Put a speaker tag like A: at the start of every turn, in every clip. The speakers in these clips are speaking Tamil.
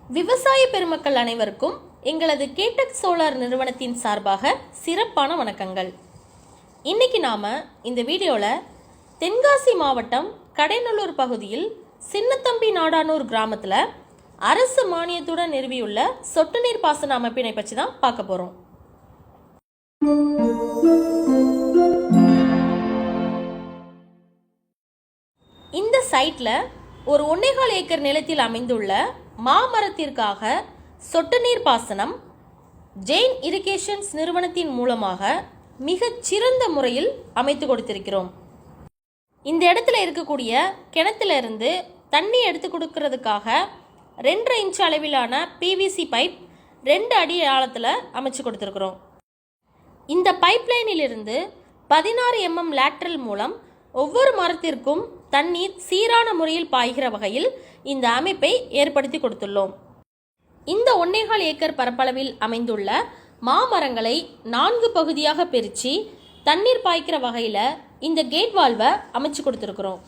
A: விவசாய பெருமக்கள் அனைவருக்கும் எங்களது கேடெக் சோலார் நிறுவனத்தின் சார்பாக சிறப்பான வணக்கங்கள். இன்னைக்கு நாம இந்த வீடியோவில் தென்காசி மாவட்டம் கடைநல்லூர் பகுதியில் சின்னத்தம்பி நாடானூர் கிராமத்தில் அரசு மானியத்துடன் நிறுவியுள்ள சொட்டு நீர் பாசன அமைப்பினை பற்றி தான் பார்க்க போகிறோம். இந்த சைட்டில் ஒரு 1.25 ஏக்கர் நிலத்தில் அமைந்துள்ள மாமரத்திற்காக சொட்டு நீர் பாசனம் ஜெயின் இரிகேஷன்ஸ் நிறுவனத்தின் மூலமாக மிகச் சிறந்த முறையில் அமைத்து கொடுத்திருக்கிறோம். இந்த இடத்துல இருக்கக்கூடிய கிணத்துல இருந்து தண்ணி எடுத்து கொடுக்கறதுக்காக 2.5 இன்ச் அளவிலான பிவிசி பைப் 2 அடி ஆழத்தில் அமைச்சு கொடுத்துருக்குறோம். இந்த பைப்லைனிலிருந்து 16 mm லேட்ரல் மூலம் ஒவ்வொரு மரத்திற்கும் தண்ணீர் சீரான முறையில் பாய்கிற வகையில் இந்த அமைப்பை ஏற்படுத்தி கொடுத்துள்ளோம். இந்த 1.25 ஏக்கர் பரப்பளவில் அமைந்துள்ள மாமரங்களை 4 பகுதியாக பிரித்து தண்ணீர் பாய்க்கிற வகையில் இந்த கேட் வால்வை அமைச்சு கொடுத்துருக்குறோம்.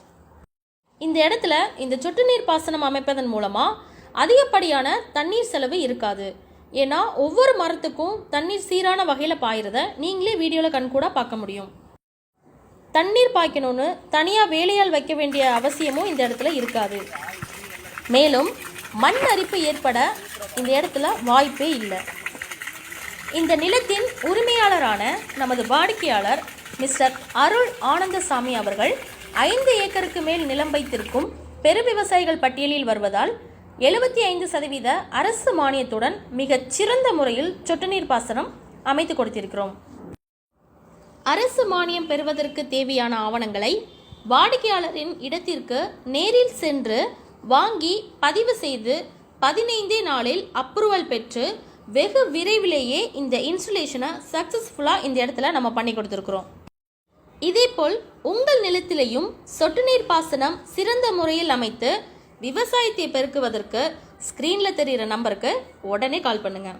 A: இந்த இடத்துல இந்த சொட்டு நீர் பாசனம் அமைப்பதன் மூலமாக அதிகப்படியான தண்ணீர் செலவு இருக்காது. ஏன்னா ஒவ்வொரு மரத்துக்கும் தண்ணீர் சீரான வகையில் பாயிறத நீங்களே வீடியோவில் கண்கூட பார்க்க முடியும். தண்ணீர் பாய்க்கணும்னு தனியாக வேலையால் வைக்க வேண்டிய அவசியமும் இந்த இடத்துல இருக்காது. மேலும் மண் அரிப்பு ஏற்பட இந்த இடத்துல வாய்ப்பே இல்லை. இந்த நிலத்தின் உரிமையாளரான நமது வாடிக்கையாளர் மிஸ்டர் அருள் ஆனந்தசாமி அவர்கள் 5 ஏக்கருக்கு மேல் நிலம் வைத்திருக்கும் பெரு விவசாயிகள் பட்டியலில் வருவதால் 75% அரசு மானியத்துடன் மிகச் சிறந்த முறையில் சொட்டு நீர் பாசனம் அமைத்து கொடுத்திருக்கிறோம். அரசு மானியம் பெறுவதற்கு தேவையான ஆவணங்களை வாடிக்கையாளரின் இடத்திற்கு நேரில் சென்று வாங்கி பதிவு செய்து 15 நாளில் அப்ரூவல் பெற்று வெகு விரைவிலேயே இந்த இன்ஸ்டலேஷனை சக்ஸஸ்ஃபுல்லாக இந்த இடத்துல நம்ம பண்ணி கொடுத்துருக்குறோம். இதேபோல் உங்கள் நிலத்திலையும் சொட்டு நீர் பாசனம் சிறந்த முறையில் அமைத்து விவசாயத்தை பெருக்குவதற்கு ஸ்க்ரீனில் தெரிகிற நம்பருக்கு உடனே கால் பண்ணுங்கள்.